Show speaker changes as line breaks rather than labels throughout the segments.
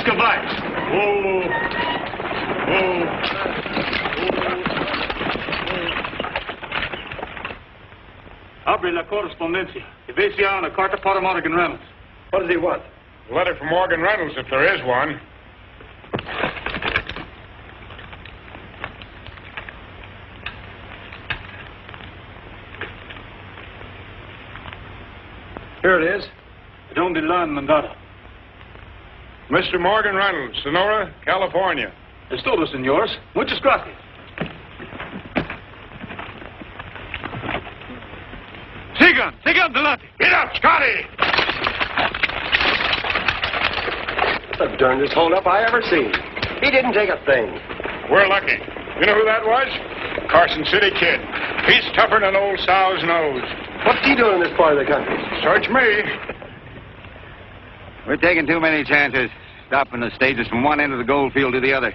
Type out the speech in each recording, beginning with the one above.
Muscovite. Whoa. Abre la correspondencia. Y ves ya una carta para Morgan Reynolds.
What does he want?
A letter from Morgan Reynolds, if there is one.
Here it is.
Donde la han mandado?
Mr. Morgan Reynolds, Sonora, California.
Es todo, señores. Muchas gracias. Sigan delante.
Get up, Scotty!
The darndest holdup I ever seen. He didn't take a thing.
We're lucky. You know who that was? Carson City Kid. He's tougher than old sow's nose.
What's he doing in this part of the country?
Search me.
We're taking too many chances, stopping the stages from one end of the gold field to the other,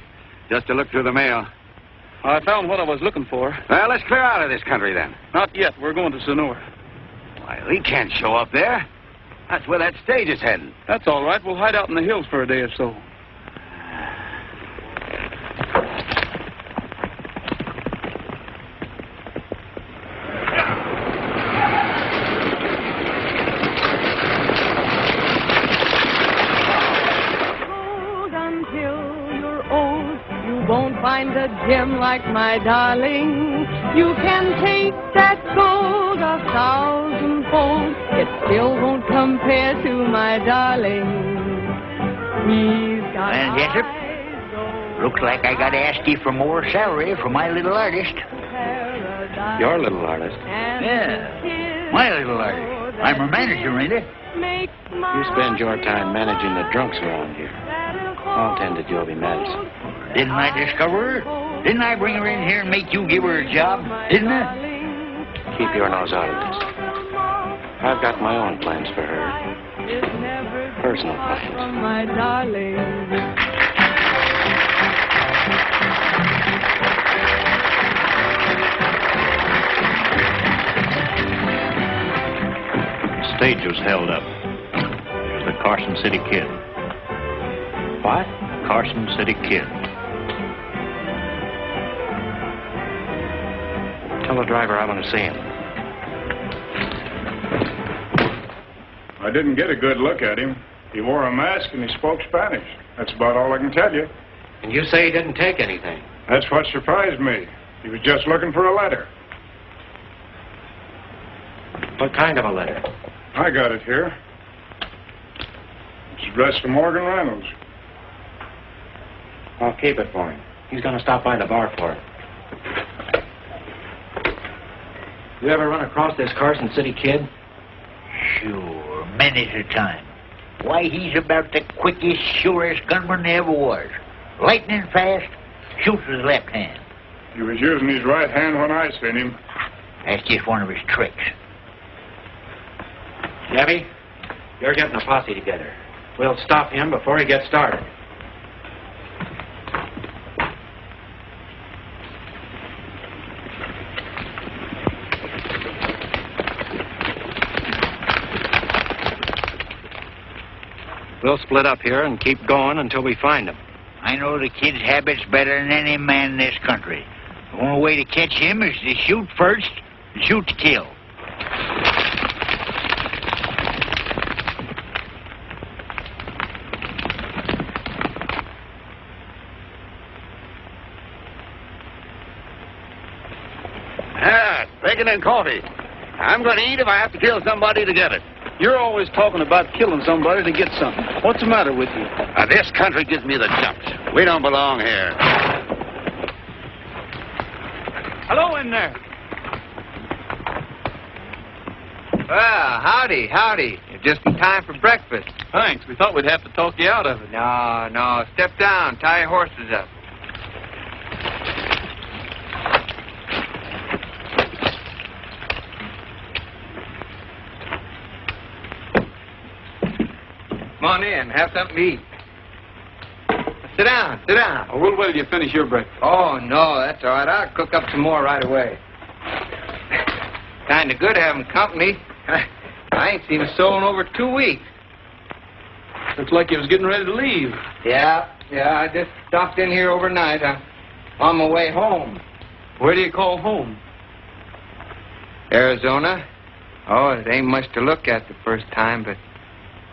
just to look through the mail.
I found what I was looking for.
Well, let's clear out of this country, then.
Not yet. We're going to Sonora.
Why, he can't show up there. That's where that stage is heading.
That's all right. We'll hide out in the hills for a day or so.
Find a gem like my darling. You can take that gold 1,000-fold. It still won't compare to my darling. He's got
Well, Jessup, looks like I gotta ask you for more salary for my little artist.
Your little artist?
Yeah, my little artist. I'm her manager, ain't I?
You spend your time managing the drunks around here. I'll tend to Joby Madison.
Didn't I discover her? Didn't I bring her in here and make you give her a job? Didn't I?
Keep your nose out of this. I've got my own plans for her. Personal plans.
My darling.
Stage was held up. There's the Carson City Kid.
What?
Carson City Kid.
Tell the driver I want to see him.
I didn't get a good look at him. He wore a mask and he spoke Spanish. That's about all I can tell you.
And you say he didn't take anything?
That's what surprised me. He was just looking for a letter.
What kind of a letter?
I got it here. It's addressed to Morgan Reynolds.
I'll keep it for him. He's going to stop by the bar for it. You ever run across this Carson City Kid?
Sure, many a time. Why, he's about the quickest, surest gunman there ever was. Lightning fast, shoots with his left hand.
He was using his right hand when I seen him.
That's just one of his tricks.
Debbie, you're getting a posse together. We'll stop him before he gets started. We'll split up here and keep going until we find him.
I know the kid's habits better than any man in this country. The only way to catch him is to shoot first and shoot to kill.
Bacon and coffee. I'm going to eat if I have to kill somebody to get it.
You're always talking about killing somebody to get something. What's the matter with you?
This country gives me the jumps. We don't belong here.
Hello in there.
Well, howdy. You're just in time for breakfast.
Thanks. We thought we'd have to talk you out of it.
No. Step down. Tie your horses up. Come on in. Have something to eat. Sit down.
Oh, we'll wait till you finish your breakfast.
Oh, no, that's all right. I'll cook up some more right away. Kind of good having company. I ain't seen a soul in over 2 weeks.
Looks like you was getting ready to leave.
Yeah, I just stopped in here overnight. I'm on my way home.
Where do you call home?
Arizona. Oh, it ain't much to look at the first time, but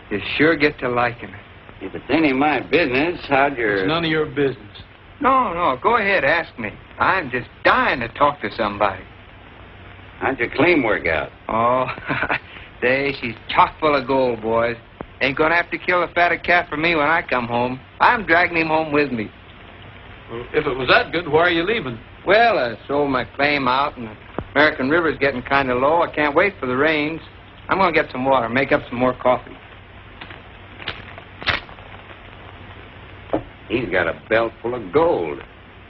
you sure get to liking it.
If it's any of my business, how'd your...
It's none of your business.
No, go ahead, ask me. I'm just dying to talk to somebody.
How'd your claim work out?
Oh, she's chock full of gold, boys. Ain't gonna have to kill a fatter calf for me when I come home. I'm dragging him home with me.
Well, if it was that good, why are you leaving?
Well, I sold my claim out, and the American River's getting kind of low. I can't wait for the rains. I'm gonna get some water, make up some more coffee.
He's got a belt full of gold.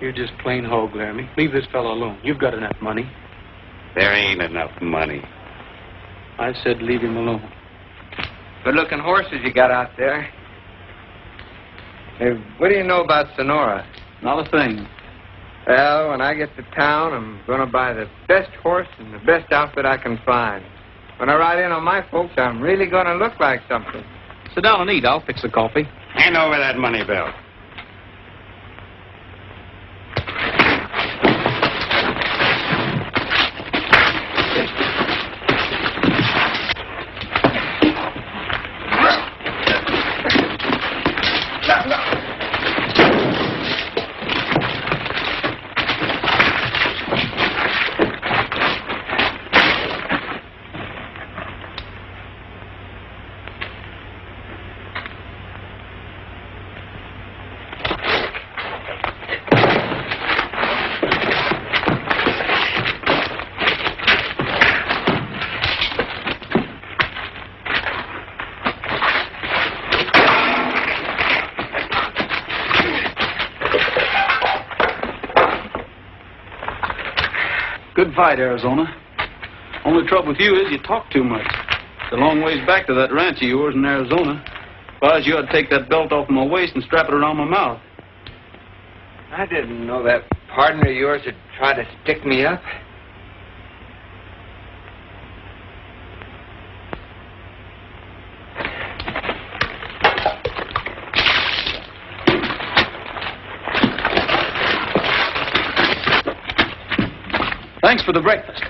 You're just plain hog, Laramie. Leave this fellow alone. You've got enough money.
There ain't enough money.
I said leave him alone.
Good-looking horses you got out there. Hey, what do you know about Sonora?
Not a thing.
Well, when I get to town, I'm going to buy the best horse and the best outfit I can find. When I ride in on my folks, I'm really going to look like something.
Sit down and eat. I'll fix the coffee.
Hand over that money belt.
Good fight, Arizona. Only trouble with you is you talk too much. It's a long ways back to that ranch of yours in Arizona. If I was you, I'd take that belt off my waist and strap it around my mouth.
I didn't know that partner of yours would try to stick me up.
Thanks for the breakfast.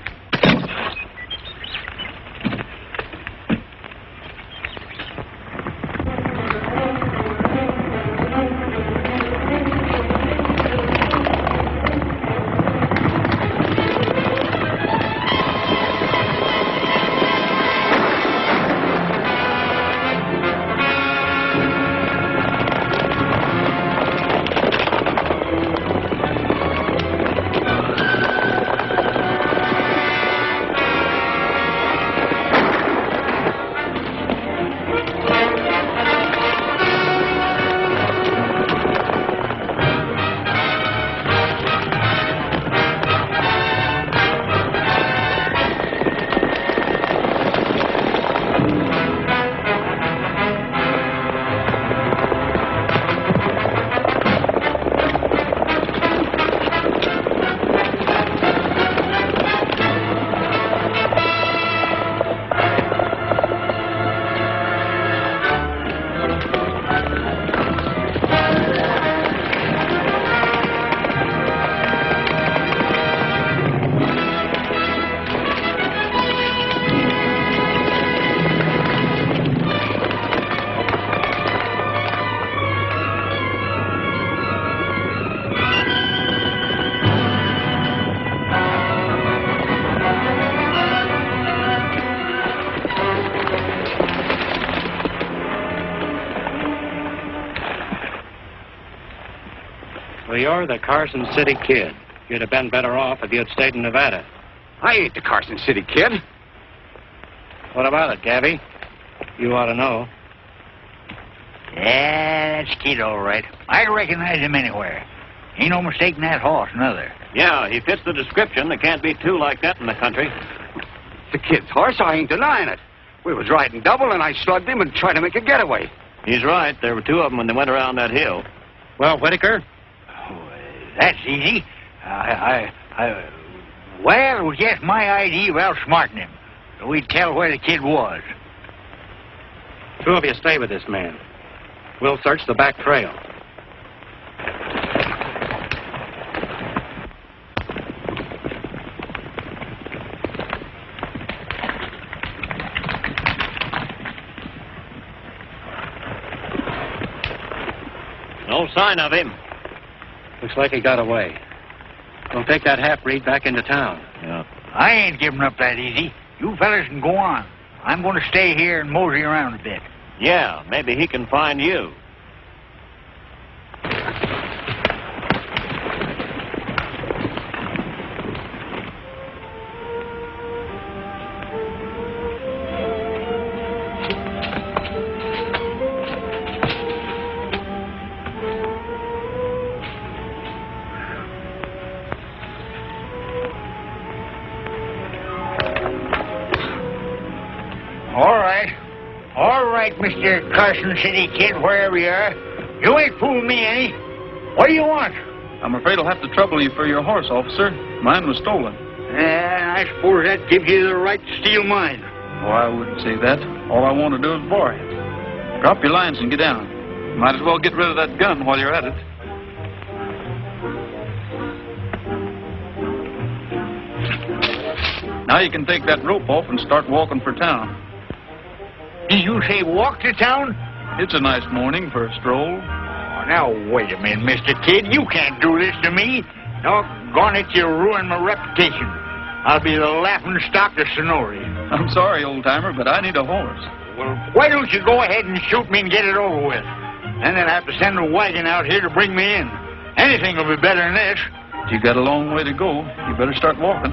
Well, you're the Carson City Kid. You'd have been better off if you'd stayed in Nevada.
I ain't the Carson City Kid.
What about it, Gabby? You ought to know.
Yeah, that's Kid, all right. I recognize him anywhere. Ain't no mistaking that horse, neither.
Yeah, he fits the description. There can't be two like that in the country.
The kid's horse, I ain't denying it. We was riding double, and I slugged him and tried to make a getaway.
He's right. There were two of them when they went around that hill.
Well, Whitaker?
That's easy. Well, it was just my idea of outsmarting him. So we'd tell where the kid was.
Two of you stay with this man. We'll search the back trail.
No sign of him.
Looks like he got away. We'll take that half-breed back into town.
Yeah.
I ain't giving up that easy. You fellas can go on. I'm going to stay here and mosey around a bit.
Yeah, maybe he can find you.
All right, Mr. Carson City Kid, wherever you are. You ain't fooling me any. What do you want?
I'm afraid I'll have to trouble you for your horse, officer. Mine was stolen.
I suppose that gives you the right to steal mine.
Oh, I wouldn't say that. All I want to do is borrow it. Drop your lines and get down. Might as well get rid of that gun while you're at it. Now you can take that rope off and start walking for town.
Did you say walk to town?
It's a nice morning for a stroll.
Oh, now, wait a minute, Mr. Kid. You can't do this to me. Doggone it, you ruined my reputation. I'll be the laughing stock of Sonora.
I'm sorry, old-timer, but I need a horse.
Well, why don't you go ahead and shoot me and get it over with? And then have to send a wagon out here to bring me in. Anything will be better than this.
You got a long way to go. You better start walking.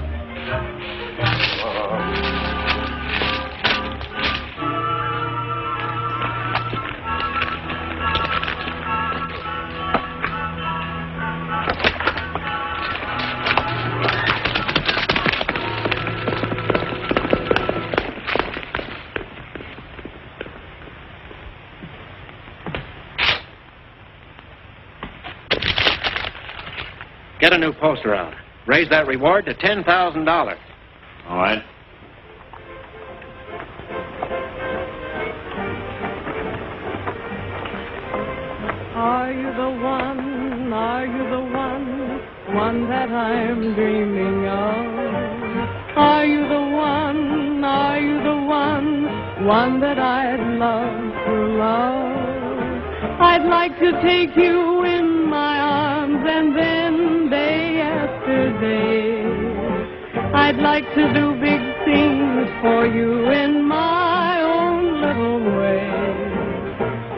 Get a new poster out. Raise that reward to $10,000.
All right.
Are you the one? Are you the one that I'm dreaming of? Are you the one? Are you the one that I'd love to love? I'd like to take you in my arms and then day after day I'd like to do big things for you in my own little way.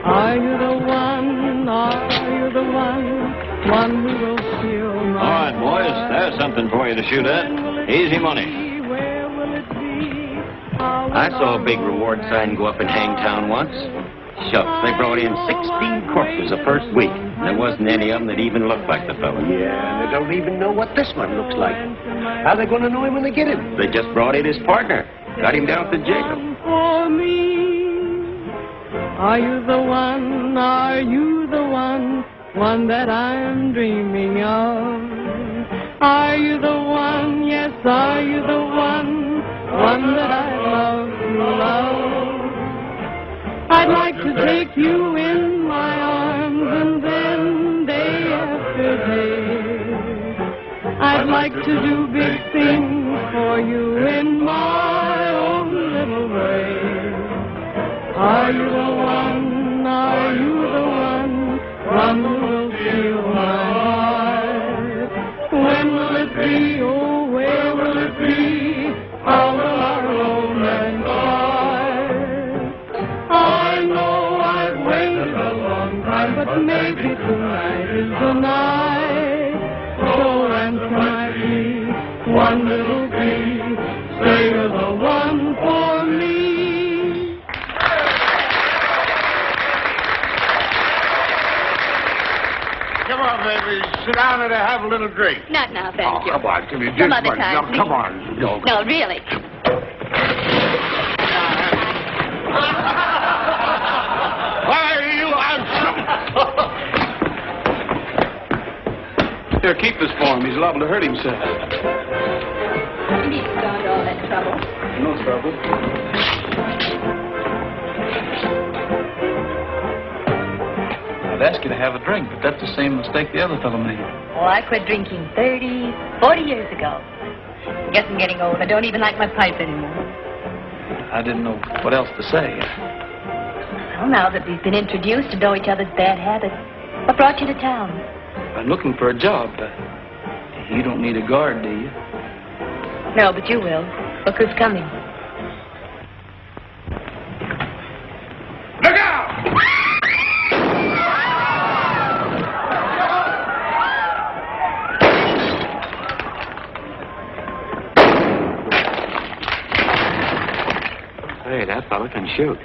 Are you the one? Are you the one who will fill my
All right, boys.
heart?
There's something for you to shoot at. Easy money.
Where will it be? How will
I saw a big reward sign go up in Hangtown once. Shucks, they brought in 16 corpses the first week. There wasn't any of them that even looked like the fellow.
Yeah, and they don't even know what this one looks like. How are they going to know him when they get him?
They just brought in his partner. Got him down to jail.
For me, are you the one? Are you the one that I'm dreaming of? Are you the one? Yes, are you the one that I love to love? I'd like to take you in my arms and then day after day I'd like to do big things for you in my own little way. Are you the one? Are you the one who will fill my heart? When will it be? Oh, where will it be? How will our romance start? I know I've waited a long time, but maybe tonight is the night. So answer my plea, one little plea, say you're the one for me.
Come on, baby. Sit down and have a little drink.
Not now, thank you.
Come on, Timmy.
Some other time,
Now, come on. No.
No, really.
Why, you
Here, keep this for him. He's liable to hurt himself.
You need to go into all that trouble.
No trouble. I'd ask you to have a drink, but that's the same mistake the other fellow made.
Oh, I quit drinking 30, 40 years ago. Guess I'm getting old. I don't even like my pipe anymore.
I didn't know what else to say.
Well, now that we've been introduced to know each other's bad habits, what brought you to town?
I'm looking for a job. You don't need a guard, do you?
No, but you will. Look who's coming.
Look out!
Hey, that fella can shoot.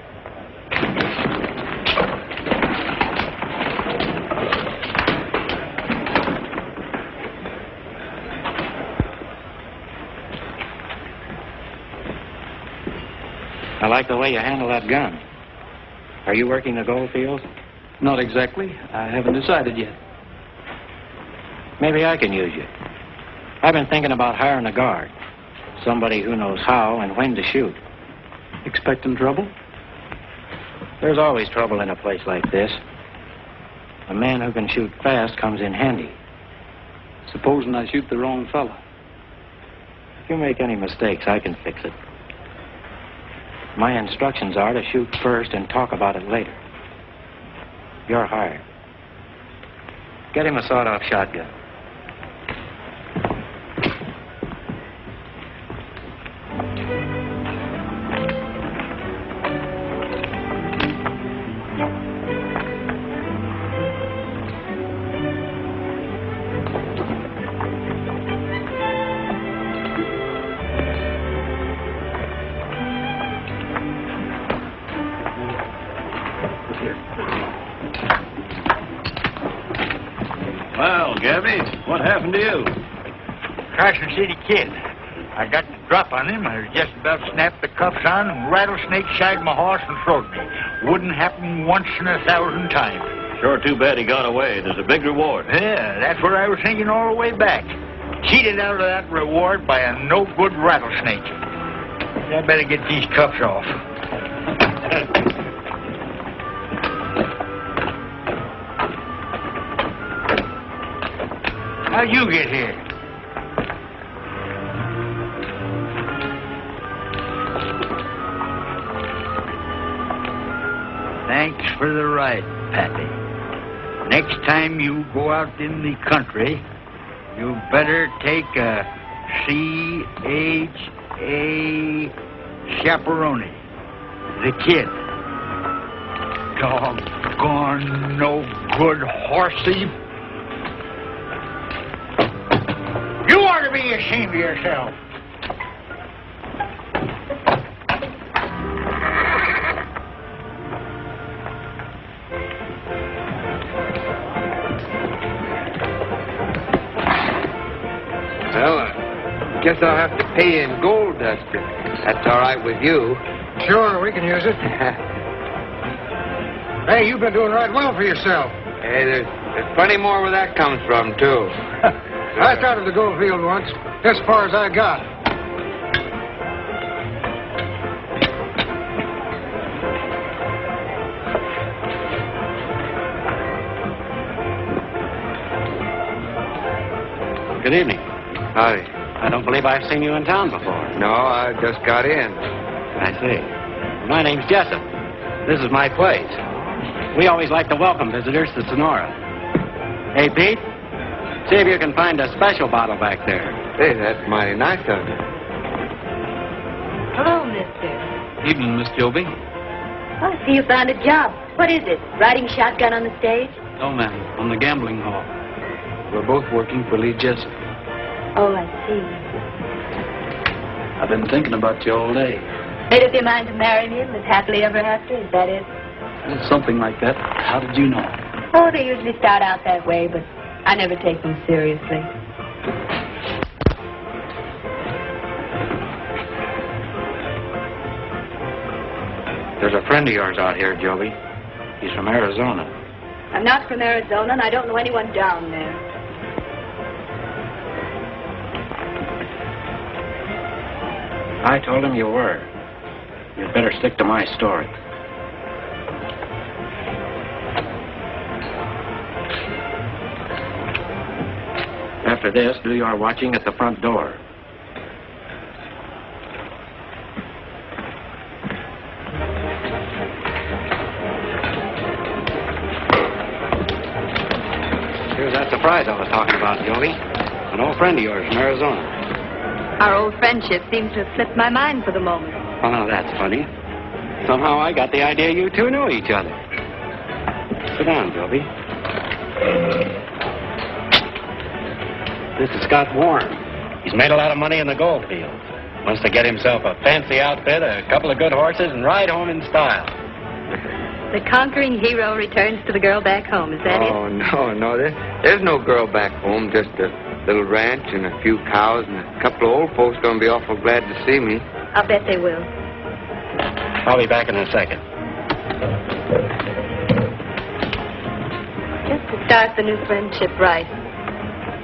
I like the way you handle that gun. Are you working the gold fields?
Not exactly. I haven't decided yet.
Maybe I can use you. I've been thinking about hiring a guard. Somebody who knows how and when to shoot.
Expecting trouble?
There's always trouble in a place like this. A man who can shoot fast comes in handy.
Supposing I shoot the wrong fella.
If you make any mistakes, I can fix it. My instructions are to shoot first and talk about it later. You're hired. Get him a sawed-off shotgun.
Well, Gabby, what happened to you?
Carson City Kid. I got the drop on him. I was just about to snap the cuffs on, and rattlesnake shied my horse and throwed me. Wouldn't happen once in 1,000 times.
Sure too bad he got away. There's a big reward.
Yeah, that's what I was thinking all the way back. Cheated out of that reward by a no-good rattlesnake. I better get these cuffs off. How'd you get here? Thanks for the ride, Pappy. Next time you go out in the country, you better take a C.H.A. chaperone. The kid. Doggone no good horse thief. You ought to be ashamed of yourself.
Well, I guess I'll have to pay in gold dust if that's all right with you.
Sure, we can use it. Hey, you've been doing right well for yourself.
Hey, there's plenty more where that comes from, too.
I started the gold field once, as far as I got.
Good evening.
Howdy.
I don't believe I've seen you in town before.
No, I just got in.
I see. My name's Jessup. This is my place. We always like to welcome visitors to Sonora. Hey, Pete, see if you can find a special bottle back there.
Hey, that's mighty nice of you.
Hello, mister.
Evening, Miss Joby.
Oh, I see you found a job. What is it? Riding shotgun on the stage?
No, ma'am. On the gambling hall. We're both working for Lee Jessup.
Oh, I see.
I've been thinking about you all day.
Made up your mind to marry me and live happily ever after? Is that it?
It's something like that. How did you know?
Oh, they usually start out that way, but I never take them seriously.
There's a friend of yours out here, Joby. He's from Arizona.
I'm not from Arizona, and I don't know anyone down there.
I told him you were. You'd better stick to my story. after this, do your watching at the front door. Here's that surprise I was talking about, Joey. An old friend of yours from Arizona.
Our old friendship seems to have slipped my mind for the moment.
Oh, now that's funny. Somehow I got the idea you two knew each other. Sit down, Joby. This is Scott Warren. He's made a lot of money in the gold fields. Wants to get himself a fancy outfit, a couple of good horses, and ride home in style.
The conquering hero returns to the girl back home, is that it?
Oh, no. There's no girl back home, just a little ranch and a few cows, and a couple of old folks going to be awful glad to see me.
I'll bet they will.
I'll be back in a second.
Just to start the new friendship right,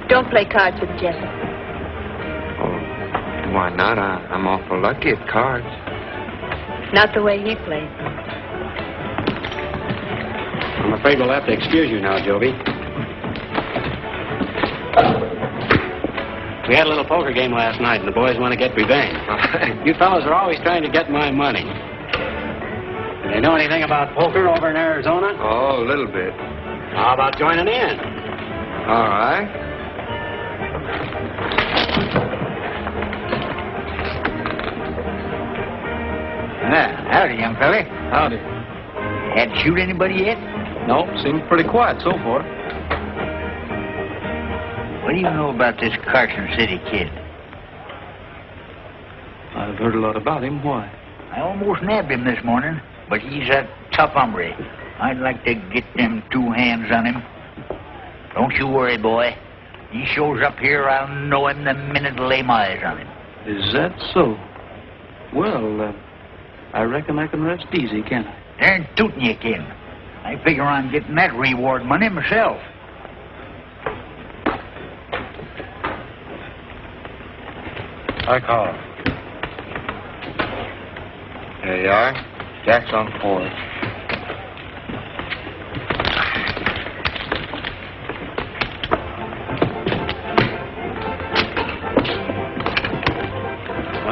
don't play cards with Jessup.
Oh, why not? I'm awful lucky at cards.
Not the way he plays.
I'm afraid we'll have to excuse you now, Joby. We had a little poker game last night, and the boys want to get revenge. You fellas are always trying to get my money. Do they know anything about poker over in Arizona?
Oh, a little bit.
How about joining in?
All right.
Howdy, young fella.
Howdy.
Had to shoot anybody yet?
No, seems pretty quiet so far.
What do you know about this Carson City kid?
I've heard a lot about him. Why?
I almost nabbed him this morning, but he's a tough hombre. I'd like to get them two hands on him. Don't you worry, boy. He shows up here, I'll know him the minute I lay my eyes on him.
Is that so? Well, I reckon I can rest easy, can't I?
Darn tootin' you can. I figure on getting that reward money myself.
I call.
There you are. Jack's on 4.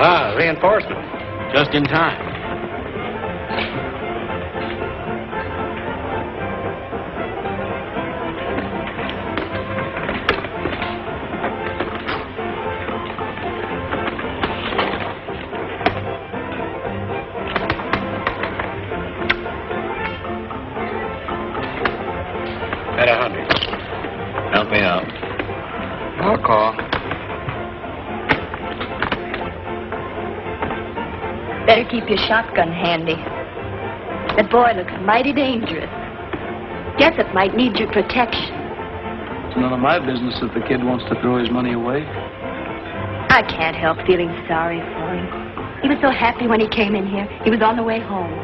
Ah, reinforcement. Just in time. At 100.
Help me out.
I'll call.
Better keep your shotgun handy. That boy looks mighty dangerous. Jessup might need your protection.
It's none of my business if the kid wants to throw his money away.
I can't help feeling sorry for him. He was so happy when he came in here. He was on the way home.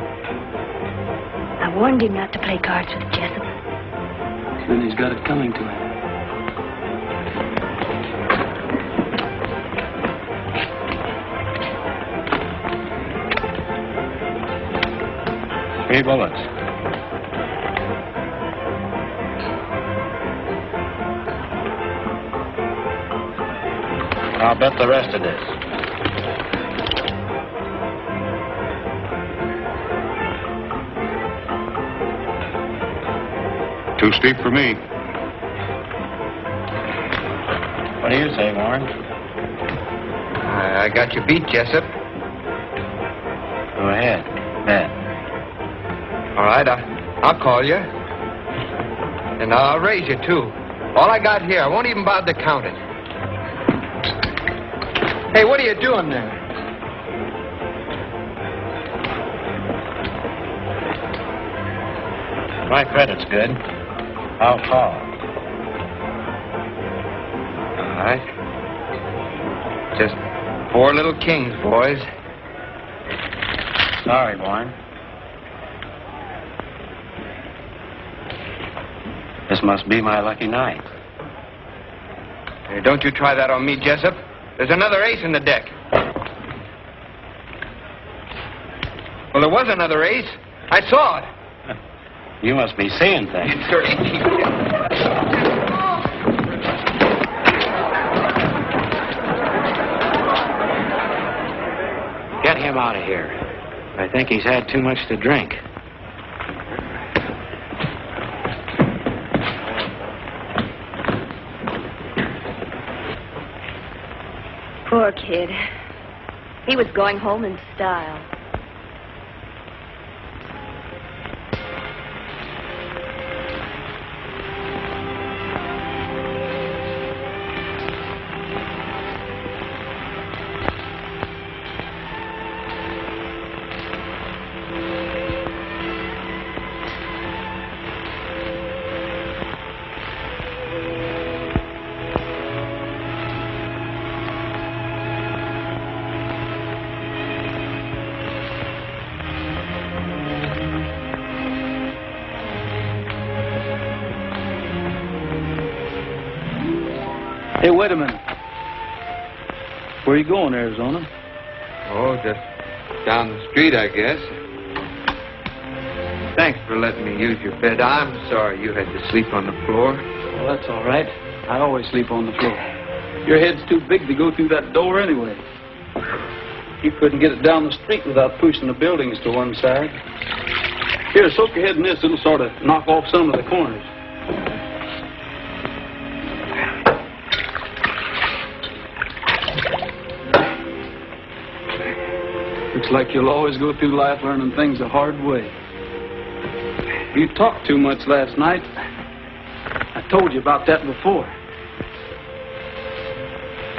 I warned him not to play cards with Jessup.
Then he's got it coming to him.
Three bullets. I'll bet the rest of this.
Too steep for me.
What do you say, Warren?
I got you beat, Jessup.
Go ahead. Bet.
All right, I'll call you. And I'll raise you, too. All I got here, I won't even bother to count it. Hey, what are you doing there?
My credit's good. I'll call.
All right. Just 4 little kings, boys.
Sorry, Warren. This must be my lucky night.
Hey, don't you try that on me, Jessup. There's another ace in the deck. Well, there was another ace. I saw it.
You must be seeing things. him out of here. I think he's had too much to drink.
Poor kid. He was going home in style.
Hey, wait a minute. Where are you going, Arizona?
Oh, just down the street, I guess. Thanks for letting me use your bed. I'm sorry you had to sleep on the floor.
Well, that's all right. I always sleep on the floor. Your head's too big to go through that door anyway. You couldn't get it down the street without pushing the buildings to one side. Here, soak your head in this. It'll sort of knock off some of the corners. Looks like you'll always go through life learning things the hard way. You talked too much last night. I told you about that before.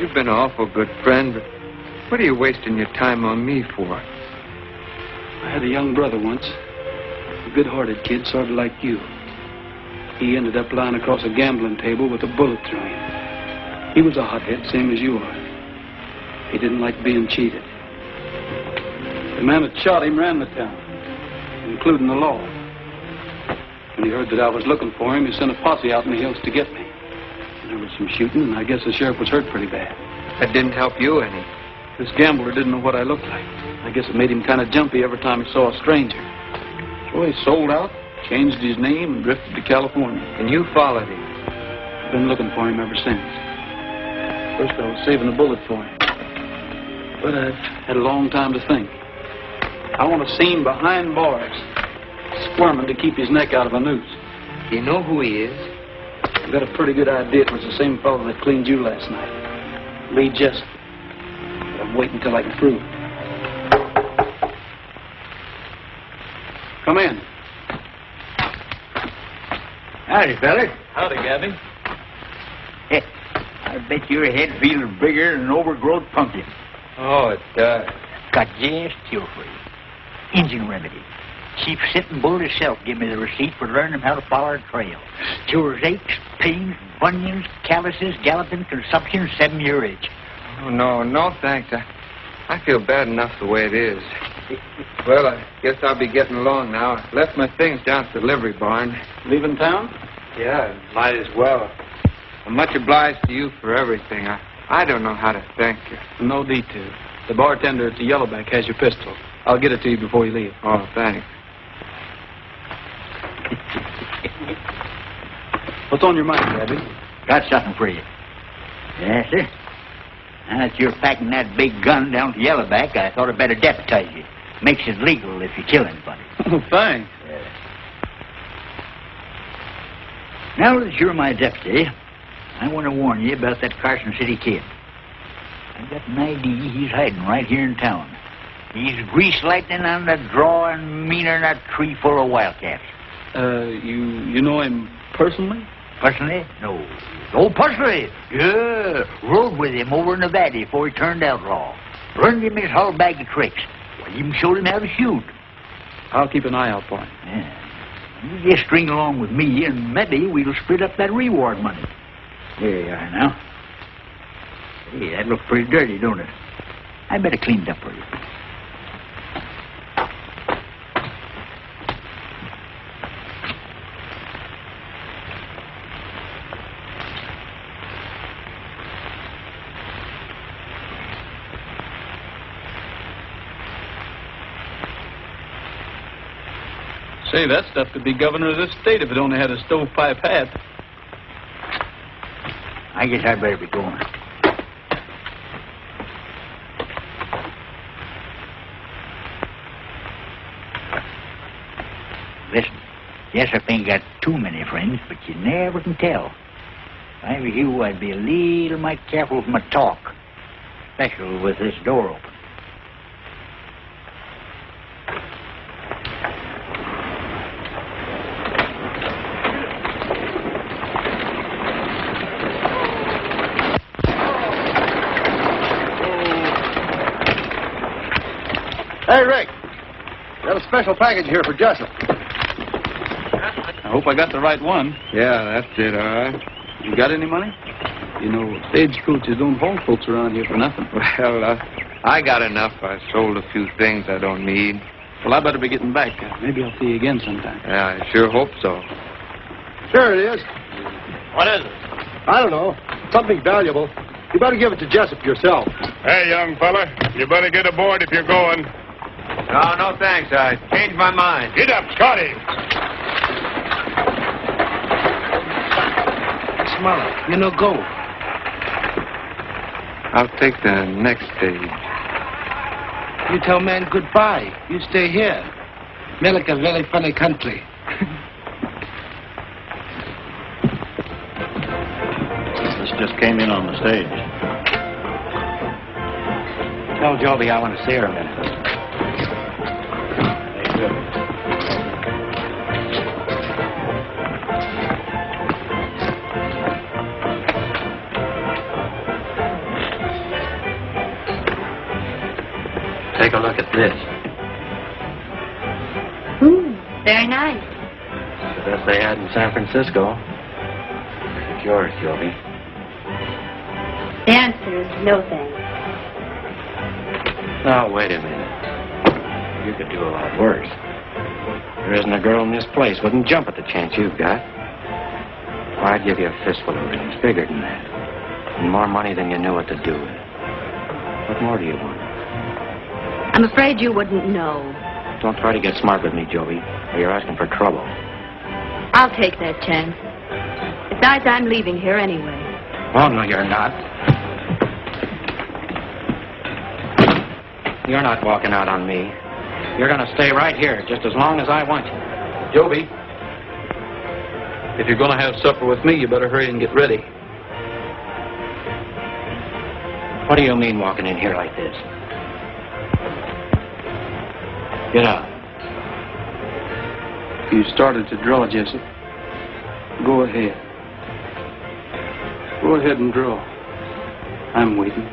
You've been an awful good friend, but what are you wasting your time on me for?
I had a young brother once. A good-hearted kid, sort of like you. He ended up lying across a gambling table with a bullet through him. He was a hothead, same as you are. He didn't like being cheated. The man that shot him ran the town, including the law. When he heard that I was looking for him, he sent a posse out in the hills to get me. There was some shooting, and I guess the sheriff was hurt pretty bad.
That didn't help you any.
This gambler didn't know what I looked like. I guess it made him kind of jumpy every time he saw a stranger. So he sold out, changed his name, and drifted to California.
And you followed him?
I've been looking for him ever since. First I was saving a bullet for him. But I've had a long time to think. I want to see him behind bars, squirming to keep his neck out of a noose.
Do you know who he is?
I've got a pretty good idea it was the same fellow that cleaned you last night. Lee Jessup. But I'm waiting till I can prove it. Come in.
Howdy, fellas.
Howdy, Gabby.
I bet your head feels bigger than an overgrowth pumpkin.
Oh, it does.
Got just cure for you. Engine remedy. Chief Sitting Bull himself gave me the receipt for learning how to follow a trail. Cures aches, pains, bunions, calluses, galloping, consumption, 7-year itch.
Oh, no, thanks. I feel bad enough the way it is. Well, I guess I'll be getting along now. I left my things down at the livery barn.
Leaving town?
Yeah, might as well. I'm much obliged to you for everything. I don't know how to thank you.
No need to. The bartender at the Yellowback has your pistol. I'll get it to you before you leave.
Oh, thanks.
What's on your mind, Gabby?
Got something for you. Yes, sir. Now that you're packing that big gun down to Yellowback, I thought I'd better deputize you. Makes it legal if you kill anybody.
Oh, thanks.
Now that you're my deputy, I want to warn you about that Carson City kid. I've got an idea he's hiding right here in town. He's grease lightning on the draw and meaner than a tree full of wildcats.
You know him personally?
Personally? No. Oh, personally? Yeah. Rode with him over in Nevada before he turned outlaw. Learned him his whole bag of tricks. Well, even showed him how to shoot.
I'll keep an eye out for him.
Yeah. You just string along with me, and maybe we'll split up that reward money. There you are now. Hey, that looks pretty dirty, don't it? I better clean it up for you.
Say, that stuff could be governor of this state if it only had a stovepipe hat.
I guess I'd better be going. Jessup ain't got too many friends, but you never can tell. If I were you, I'd be a little mite careful with my talk, especially with this door open.
Hey, Rick. Got a special package here for Jessup.
I hope I got the right one.
Yeah, that's it, all right.
You got any money? You know, stagecoaches don't hold folks around here for nothing.
Well, I got enough. I sold a few things I don't need.
Well, I better be getting back. Maybe I'll see you again sometime.
Yeah, I sure hope so.
There it is.
What is it?
I don't know. Something valuable. You better give it to Jessup yourself.
Hey, young fella, you better get aboard if you're going.
No, thanks. I changed my mind.
Get up, Scotty.
Smile. You know, go.
I'll take the next stage.
You tell man goodbye. You stay here. America, very funny country.
This just came in on the stage.
Tell Joby I want to see her a minute. Take a look at this.
Very nice.
It's the best they had in San Francisco. It's yours, Joby.
The answer is no thanks.
Now, wait a minute. You could do a lot worse. There isn't a girl in this place wouldn't jump at the chance you've got. Well, I'd give you a fistful of rings, bigger than that. And more money than you knew what to do with. What more do you want?
I'm afraid you wouldn't know.
Don't try to get smart with me, Joby, or you're asking for trouble.
I'll take that chance. Besides, I'm leaving here anyway.
Oh, no, you're not. You're not walking out on me. You're going to stay right here just as long as I want you.
Joby, if you're going to have supper with me, you better hurry and get ready.
What do you mean walking in here like this? Get out.
You started to draw, Jessup. Go ahead. Go ahead and draw. I'm waiting.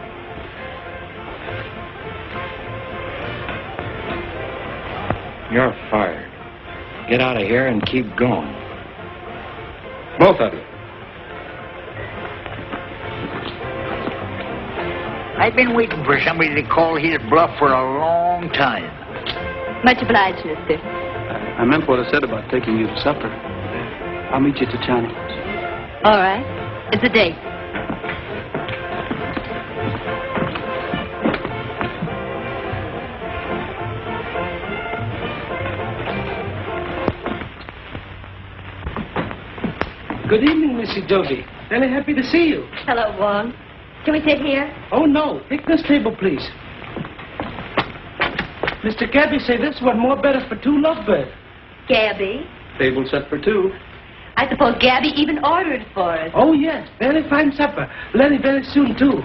You're fired. Get out of here and keep going. Both of you.
I've been waiting for somebody to call his bluff for a long time.
Much obliged, mister.
I meant what I said about taking you to supper. I'll meet you at the Channel.
All right. It's a date.
Good evening, Mrs. Joby. Very happy to see you.
Hello, Vaughn. Can we sit here?
Oh, no. Take this table, please. Mr. Gabby say this one more better for two lovebirds.
Gabby?
Table set for two.
I suppose Gabby even ordered for us.
Oh, yes. Very fine supper. Lenny very soon, too.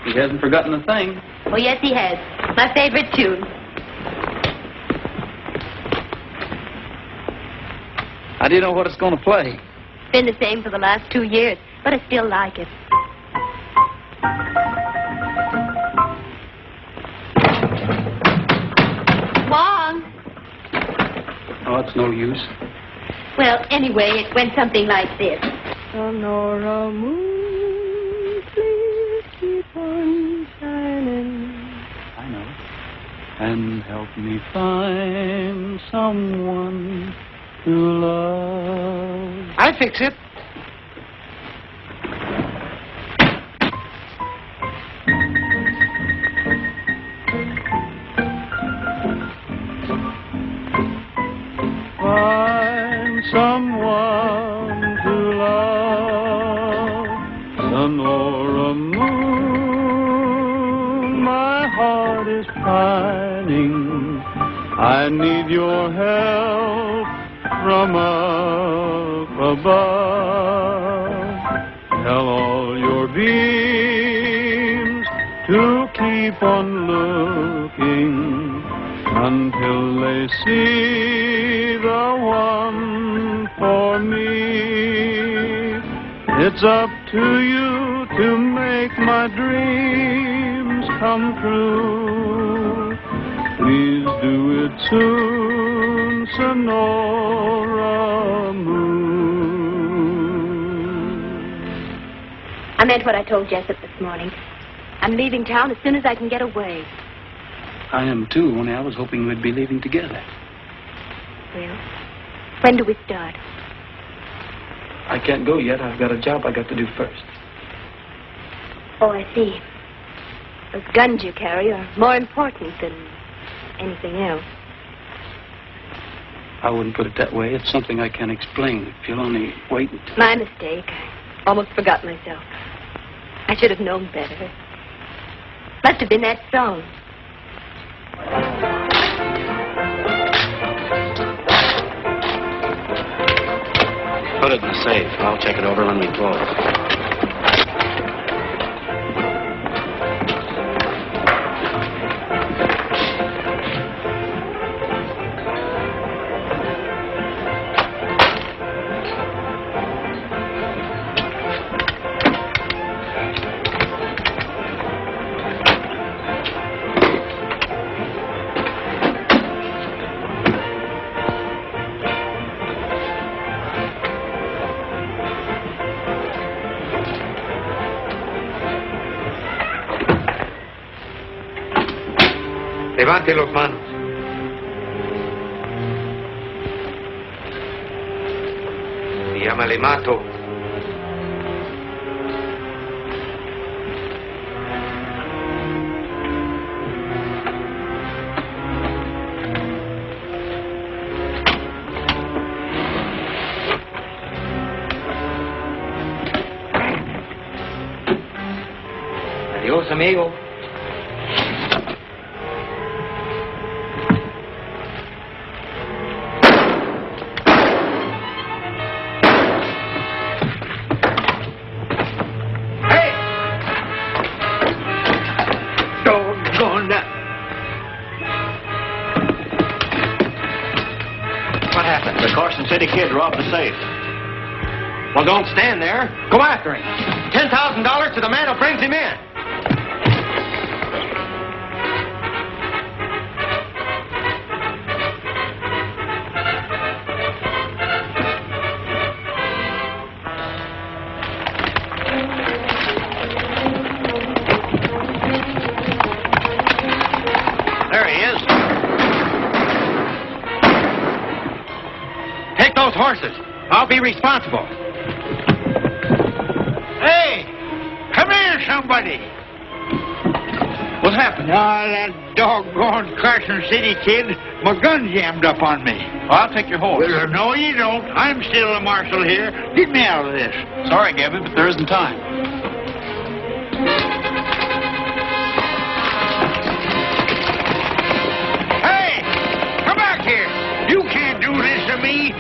He hasn't forgotten a thing.
Oh, yes, he has. My favorite tune.
How do you know what it's going to play?
It's been the same for the last 2 years, but I still like it. Wong!
Oh, it's no use.
Well, anyway, it went something like this.
Sonora moon, please keep on shining.
I know. And help me find someone to love.
I fix it.
Find someone to love, Sonora moon, my heart is pining. I need your help
from up above. Tell all your beams to keep on looking until they see the one for me. It's up to you to make my dreams come true. Please do it soon, Sonora Moon.
I meant what I told Jessup this morning. I'm leaving town as soon as I can get away.
I am too, only I was hoping we'd be leaving together.
Well, when do we start?
I can't go yet. I've got a job I got to do first.
Oh, I see. Those guns you carry are more important than anything else.
I wouldn't put it that way. It's something I can't explain. If you'll only wait until...
My mistake. I almost forgot myself. I should have known better. Must have been that song.
Put it in the safe. I'll check it over when we close.
Levante los manos. Mi llama le mato. Adiós, amigo.
City kid robbed the safe.
Well, don't stand there. Go after him. $10,000 to the man who brings him in.
There he is.
Take those horses. I'll be responsible.
Hey! Come here, somebody!
What happened?
That doggone Carson City kid, my gun jammed up on me.
Well, I'll take your horse.
Well, no, you don't. I'm still the marshal here. Get me out of this.
Sorry, Gabby, but there isn't time.
Hey! Come back here! You can't do this to me!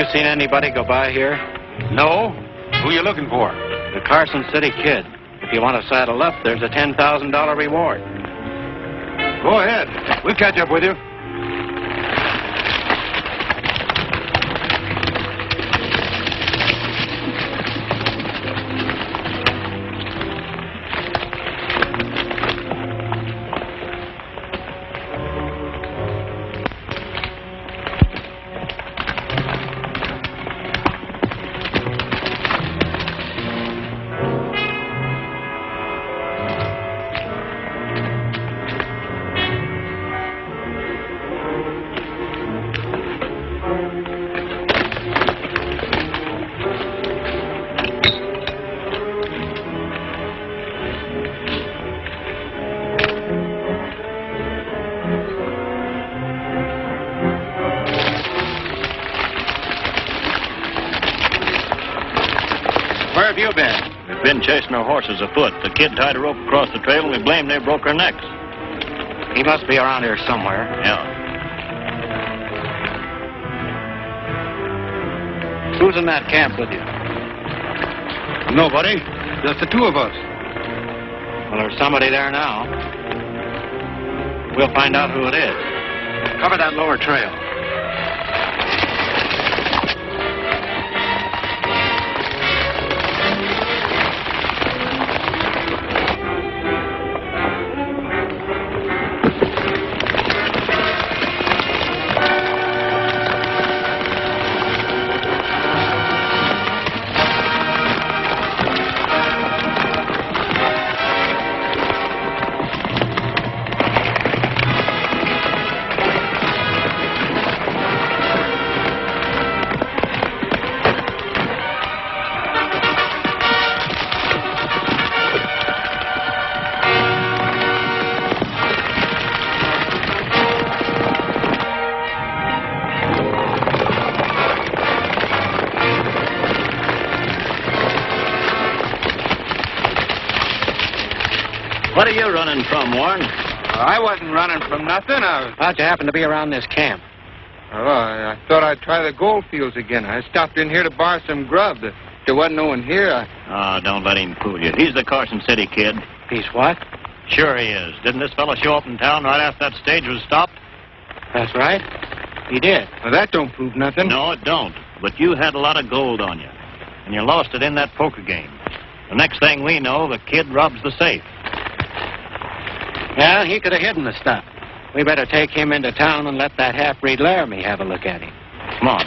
you seen anybody go by here?
No? Who you looking for?
The Carson City Kid. If you want to saddle up, there's a $10,000 reward.
Go ahead. We'll catch up with you.
Where have you been?
We've been chasing our horses afoot. The kid tied a rope across the trail, and we blame they broke our necks.
He must be around here somewhere.
Yeah.
Who's in that camp with you?
Nobody. Just the two of us.
Well, there's somebody there now. We'll find out who it is. Cover that lower trail.
What are you running from, Warren?
I wasn't running from nothing.
How'd you happen to be around this camp?
Oh, I thought I'd try the gold fields again. I stopped in here to borrow some grub. There wasn't no one here.
Oh, don't let him fool you. He's the Carson City Kid.
He's what?
Sure he is. Didn't this fellow show up in town right after that stage was stopped?
That's right. He did.
Well, that don't prove nothing.
No, it don't. But you had a lot of gold on you, and you lost it in that poker game. The next thing we know, the kid robs the safe.
Yeah, he could have hidden the stuff. We better take him into town and let that half-breed Laramie have a look at him.
Come on.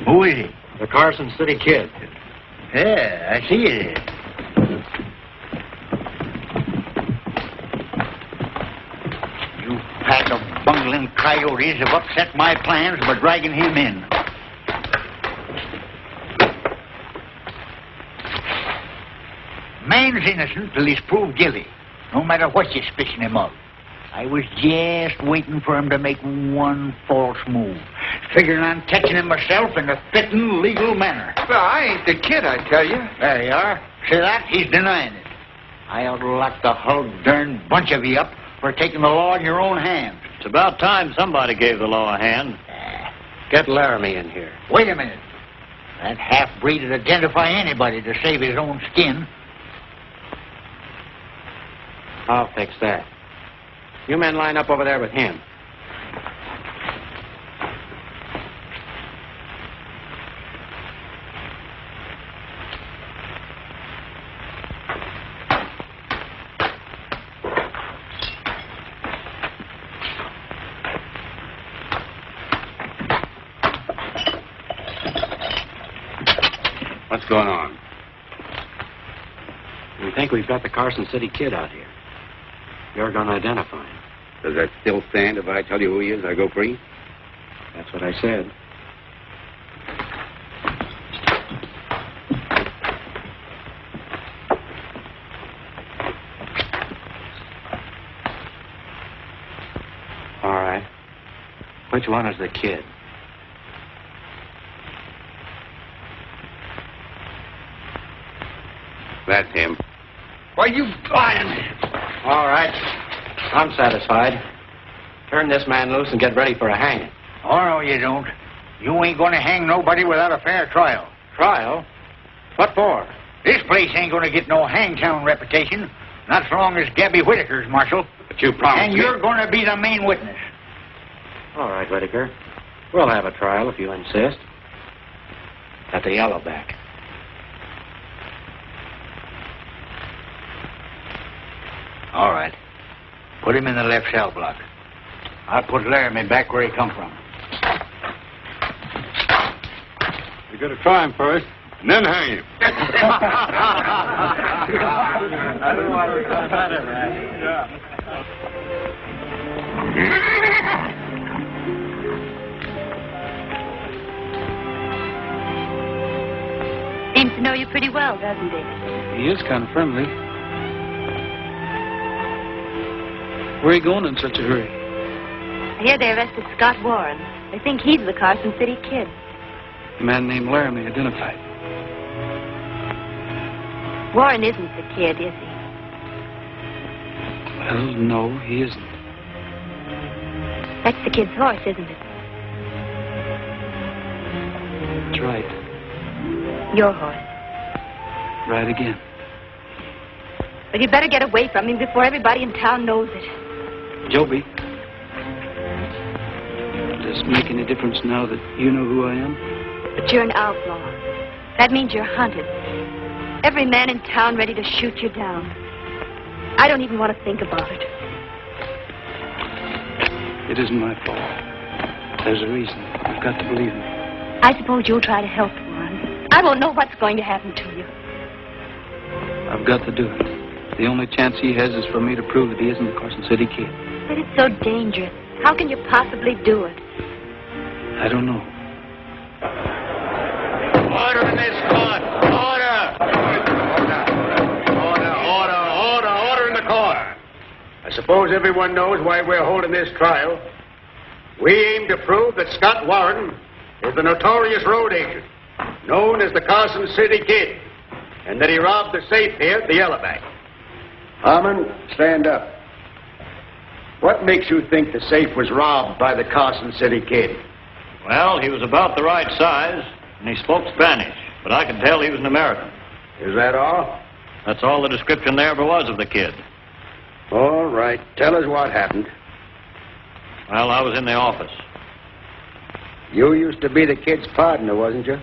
Who is he?
The Carson City Kid.
Yeah, I see it. You pack of bungling coyotes have upset my plans by dragging him in. Man's innocent till he's proved guilty, no matter what you're suspicion him of. I was just waiting for him to make one false move, figuring on catching him myself in a fitting, legal manner.
Well, I ain't the kid, I tell you.
There you are. See that? He's denying it. I ought to lock the whole darn bunch of you up for taking the law in your own hands.
It's about time somebody gave the law a hand.
Get Laramie in here.
Wait a minute. That half-breed would identify anybody to save his own skin.
I'll fix that. You men line up over there with him.
What's going on?
We think we've got the Carson City Kid out here. You're going to identify him.
Does that still stand? If I tell you who he is, I go free?
That's what I said. Which one is the kid?
That's him.
Why, you lying? All right. I'm satisfied. Turn this man loose and get ready for a hanging.
Oh, no, you don't. You ain't gonna hang nobody without a fair trial.
Trial? What for?
This place ain't gonna get no hangtown reputation. Not so long as Gabby Whitaker's marshal.
But you promised
And
me.
you're gonna be the main witness.
All right, Whitaker. We'll have a trial if you insist. At the Yellowback.
All right. Put him in the left cell block. I'll put Laramie back where he come from.
You gotta try him first, and then hang him.
Seems to know you pretty well, doesn't he?
He is kind of friendly. Where are you going in such a hurry?
I hear they arrested Scott Warren. They think he's the Carson City Kid.
A man named Laramie identified.
Warren isn't the kid, is he?
Well, no, he isn't.
That's the kid's horse, isn't it?
That's right.
Your horse.
Right again.
But you'd better get away from him before everybody in town knows it.
Joby, does it make any difference now that you know who I am?
But you're an outlaw. That means you're hunted. Every man in town ready to shoot you down. I don't even want to think about it.
It isn't my fault. There's a reason. You've got to believe me.
I suppose you'll try to help Warren. I won't know what's going to happen to you.
I've got to do it. The only chance he has is for me to prove that he isn't the Carson City Kid.
But it's so dangerous. How can you possibly do it?
I don't know.
Order in this court. Order. Order in the court.
I suppose everyone knows why we're holding this trial. We aim to prove that Scott Warren is the notorious road agent, known as the Carson City Kid, and that he robbed the safe here at the Yellowback. Harmon, stand up. What makes you think the safe was robbed by the Carson City Kid?
Well, he was about the right size, and he spoke Spanish, but I could tell he was an American.
Is that all?
That's all the description there ever was of the kid.
All right. Tell us what happened.
Well, I was in the office.
You used to be the kid's partner, wasn't you?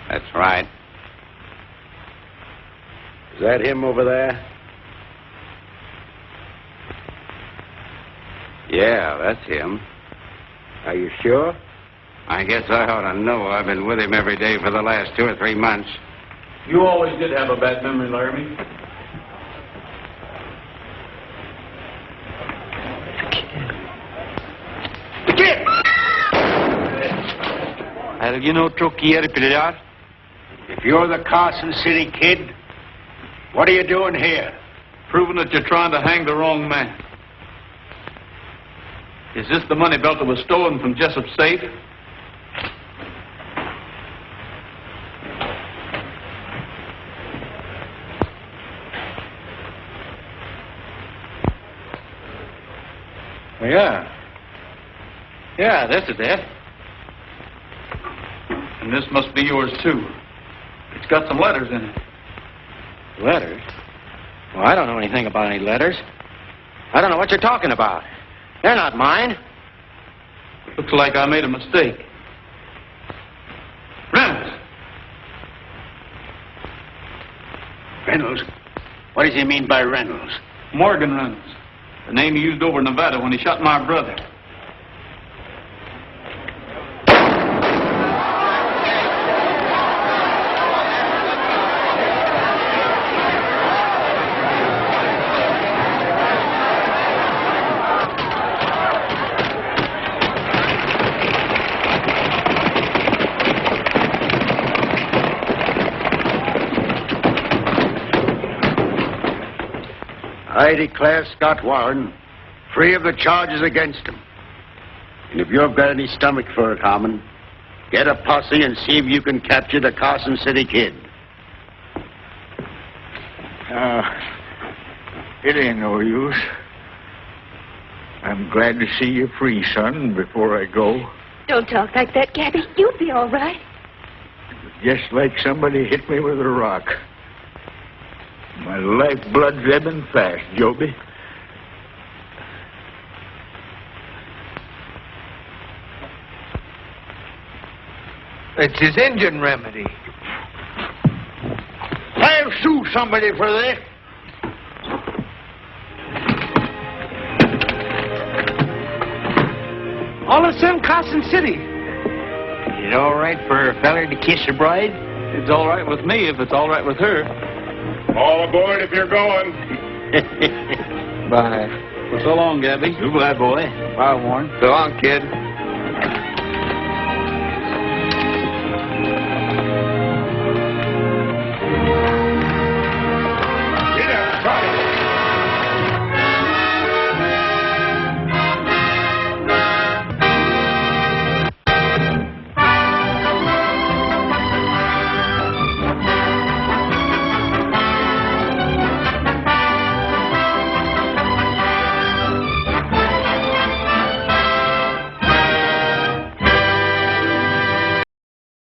That's right.
Is that him over there?
Yeah, that's him.
Are you sure?
I guess I ought to know. I've been with him every day for the last 2 or 3 months.
You always did have a bad memory, Laramie.
The kid!
¿Alguien otro quiere pelear?
If you're the Carson City Kid, what are you doing here?
Proving that you're trying to hang the wrong man. Is this the money belt that was stolen from Jessup's safe?
Yeah. Yeah, this is it.
And this must be yours, too. It's got some letters in it.
Letters? Well, I don't know anything about any letters. I don't know what you're talking about. They're not mine.
Looks like I made a mistake. Reynolds!
Reynolds? What does he mean by Reynolds?
Morgan Reynolds. The name he used over in Nevada when he shot my brother.
I declare Scott Warren free of the charges against him. And if you've got any stomach for it, Harmon, get a posse and see if you can capture the Carson City Kid.
It ain't no use. I'm glad to see you free, son, before I go.
Don't talk like that, Gabby. You'll be all right.
Just like somebody hit me with a rock. My lifeblood's ebbing fast, Joby.
It's his engine remedy.
I'll sue somebody for this.
All the same, Carson City.
Is it all right for a feller to kiss a bride?
It's all right with me if it's all right with her.
All aboard if you're going.
Bye.
Well, so long, Gabby.
Goodbye, boy.
Bye, Warren. So long, kid.